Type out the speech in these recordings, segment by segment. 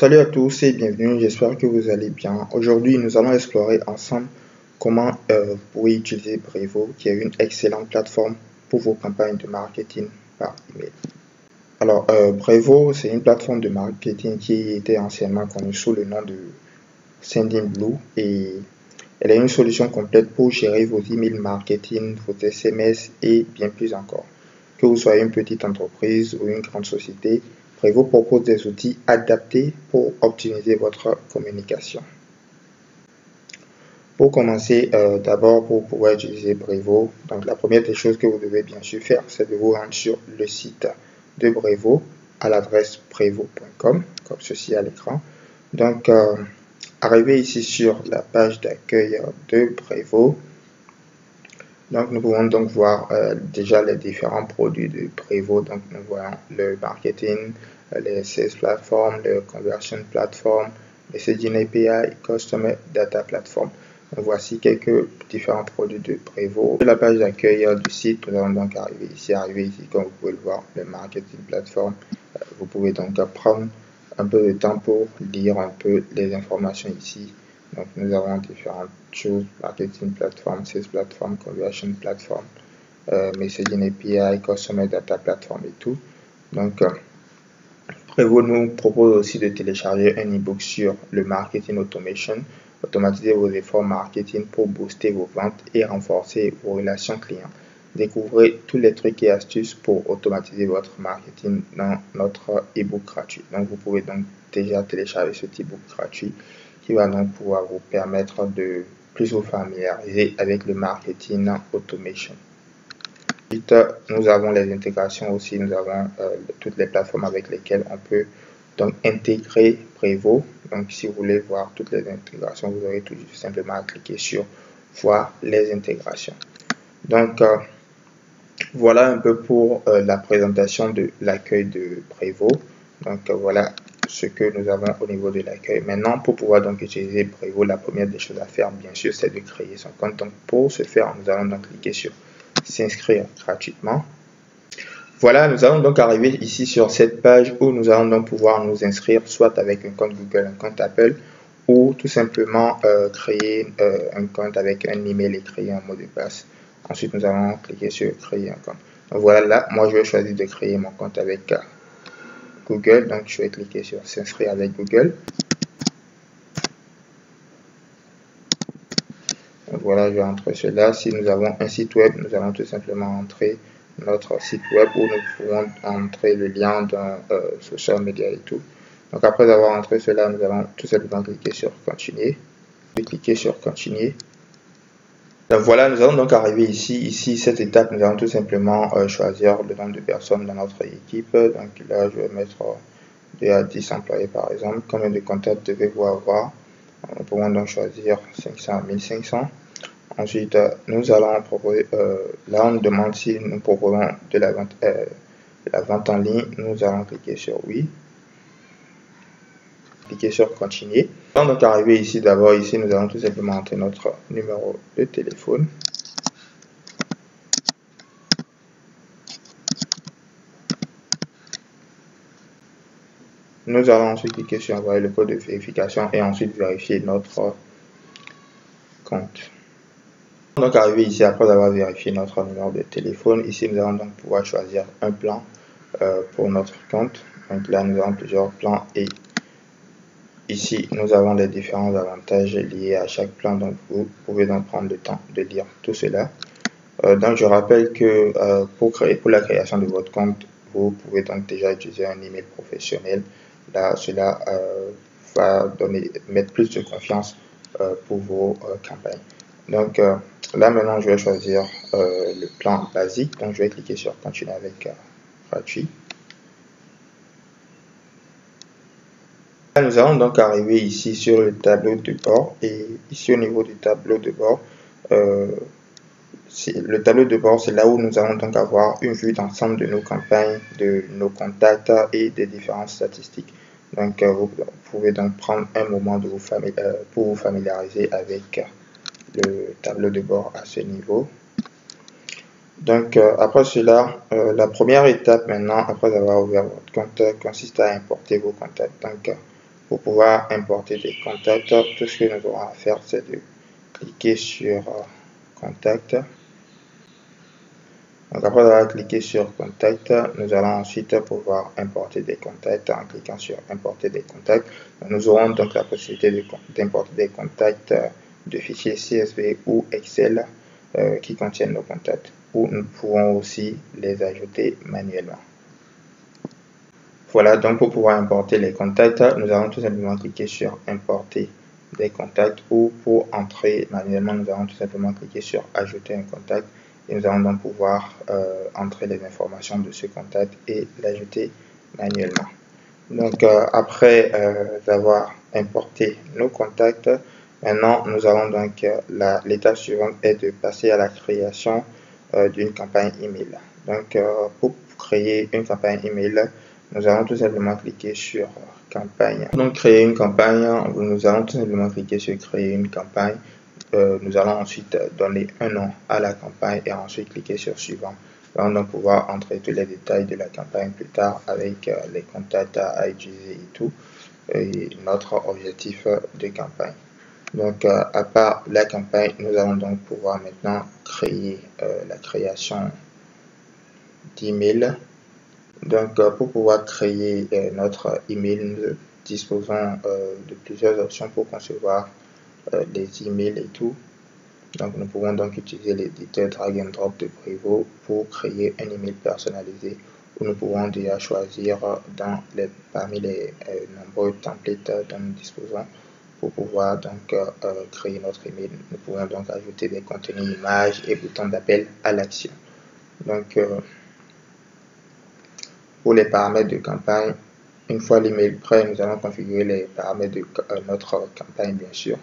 Salut à tous et bienvenue, j'espère que vous allez bien. Aujourd'hui, nous allons explorer ensemble comment vous pouvez utiliser Brevo, qui est une excellente plateforme pour vos campagnes de marketing par email. Alors, Brevo, c'est une plateforme de marketing qui était anciennement connue sous le nom de Sendinblue et elle est une solution complète pour gérer vos emails marketing, vos SMS et bien plus encore. Que vous soyez une petite entreprise ou une grande société, Brevo propose des outils adaptés pour optimiser votre communication. Pour commencer, d'abord pour pouvoir utiliser Brevo, donc la première des choses que vous devez bien sûr faire, c'est de vous rendre sur le site de Brevo à l'adresse brevo.com, comme ceci à l'écran. Donc, arrivé ici sur la page d'accueil de Brevo. Donc, nous pouvons donc voir déjà les différents produits de Brevo. Donc, nous voyons le marketing, les sales platform, le conversion platform, messaging API, customer data platform. Donc, voici quelques différents produits de Brevo. Sur la page d'accueil du site, nous allons donc arriver ici, comme vous pouvez le voir, le marketing platform. Vous pouvez donc prendre un peu de temps pour lire un peu les informations ici. Donc, nous avons différentes choses, marketing platform, sales platform, conversion platform, messaging API, customer data platform et tout. Donc, Brevo nous propose aussi de télécharger un e-book sur le marketing automation, automatiser vos efforts marketing pour booster vos ventes et renforcer vos relations clients. Découvrez tous les trucs et astuces pour automatiser votre marketing dans notre e-book gratuit. Donc, vous pouvez donc déjà télécharger cet e-book gratuit qui va donc pouvoir vous permettre de plus vous familiariser avec le marketing automation. Ensuite, nous avons les intégrations aussi, nous avons toutes les plateformes avec lesquelles on peut donc intégrer Brevo. Donc, si vous voulez voir toutes les intégrations, vous aurez tout simplement à cliquer sur voir les intégrations. Donc, voilà un peu pour la présentation de l'accueil de Brevo. Donc, voilà ce que nous avons au niveau de l'accueil. Maintenant, pour pouvoir donc utiliser Brevo, la première des choses à faire, bien sûr, c'est de créer son compte. Donc, pour ce faire, nous allons donc cliquer sur s'inscrire gratuitement. Voilà, nous allons donc arriver ici sur cette page où nous allons donc pouvoir nous inscrire soit avec un compte Google, un compte Apple, ou tout simplement créer un compte avec un email et créer un mot de passe. Ensuite, nous allons cliquer sur créer un compte. Donc voilà, là, moi je vais choisir de créer mon compte avec Google. Donc je vais cliquer sur s'inscrire avec Google. Donc voilà, je vais entrer cela. Si nous avons un site web, nous allons tout simplement entrer notre site web où nous pouvons entrer le lien d'un social media et tout. Donc après avoir entré cela, nous allons tout simplement cliquer sur continuer. Cliquer sur continuer. Donc voilà, nous allons donc arriver ici, cette étape, nous allons tout simplement choisir le nombre de personnes dans notre équipe. Donc là, je vais mettre 2 à 10 employés par exemple. Combien de contacts devez-vous avoir? Nous pouvons donc choisir 500 à 1500. Ensuite, nous allons proposer, là on nous demande si nous proposons de la vente en ligne. Nous allons cliquer sur oui. Cliquer sur continuer. On va donc arriver ici, d'abord ici, nous allons tout simplement entrer notre numéro de téléphone. Nous allons ensuite cliquer sur envoyer le code de vérification et ensuite vérifier notre compte. Donc arrivé ici après avoir vérifié notre numéro de téléphone, ici nous allons donc pouvoir choisir un plan pour notre compte. Donc là nous avons plusieurs plans et ici nous avons les différents avantages liés à chaque plan. Donc vous pouvez donc prendre le temps de lire tout cela. Donc je rappelle que pour la création de votre compte, vous pouvez donc déjà utiliser un email professionnel. Là cela va mettre plus de confiance pour vos campagnes. Donc là maintenant je vais choisir le plan basique, donc je vais cliquer sur continuer avec gratuit. Là, nous allons donc arriver ici sur le tableau de bord et ici au niveau du tableau de bord, le tableau de bord c'est là où nous allons donc avoir une vue d'ensemble de nos campagnes, de nos contacts et des différentes statistiques. Donc vous pouvez donc prendre un moment de pour vous familiariser avec le tableau de bord à ce niveau. Donc après cela, la première étape maintenant, après avoir ouvert votre compte, consiste à importer vos contacts. Donc pour pouvoir importer des contacts, tout ce que nous aurons à faire, c'est de cliquer sur Contact. Donc après avoir cliqué sur Contact, nous allons ensuite pouvoir importer des contacts en cliquant sur Importer des contacts. Nous aurons donc la possibilité d'importer des contacts de fichiers CSV ou Excel qui contiennent nos contacts, ou nous pouvons aussi les ajouter manuellement. Voilà, donc pour pouvoir importer les contacts, nous allons tout simplement cliquer sur Importer des contacts, ou pour entrer manuellement, nous allons tout simplement cliquer sur Ajouter un contact, et nous allons donc pouvoir entrer les informations de ce contact et l'ajouter manuellement. Donc après avoir importé nos contacts, maintenant nous allons donc, l'étape suivante est de passer à la création d'une campagne email. Donc pour créer une campagne email, nous allons tout simplement cliquer sur campagne. Donc créer une campagne, nous allons tout simplement cliquer sur créer une campagne. Nous allons ensuite donner un nom à la campagne et ensuite cliquer sur suivant. Nous allons donc pouvoir entrer tous les détails de la campagne plus tard avec les contacts à utiliser et tout, et notre objectif de campagne. Donc à part la campagne, nous allons donc pouvoir maintenant créer la création d'email. Donc pour pouvoir créer notre email, nous disposons de plusieurs options pour concevoir les emails et tout. Donc nous pouvons donc utiliser l'éditeur drag and drop de Brevo pour créer un email personnalisé, où nous pouvons déjà choisir parmi les nombreux templates dont nous disposons pour pouvoir donc créer notre email. Nous pouvons donc ajouter des contenus, images et boutons d'appel à l'action. Donc pour les paramètres de campagne, une fois l'email prêt, nous allons configurer les paramètres de notre campagne, bien sûr.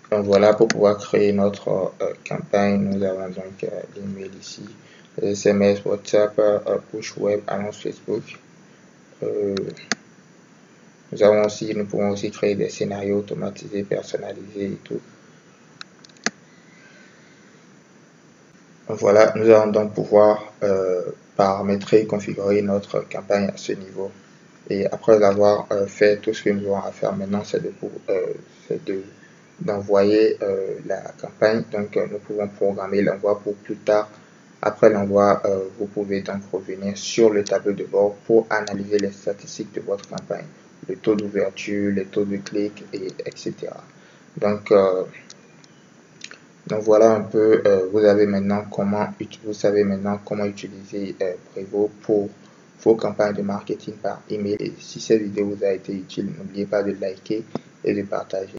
Donc voilà, pour pouvoir créer notre campagne, nous avons donc l'email ici, les SMS, WhatsApp, push web, annonce Facebook. Nous pouvons aussi créer des scénarios automatisés, personnalisés et tout. Donc voilà, nous allons donc pouvoir paramétrer, configurer notre campagne à ce niveau. Et après avoir fait tout ce que nous avons à faire maintenant, c'est d'envoyer la campagne. Donc nous pouvons programmer l'envoi pour plus tard. Après l'envoi, vous pouvez donc revenir sur le tableau de bord pour analyser les statistiques de votre campagne, le taux d'ouverture, les taux de clic, etc. Donc voilà un peu, vous savez maintenant comment utiliser Brevo pour vos campagnes de marketing par email. Et si cette vidéo vous a été utile, n'oubliez pas de liker et de partager.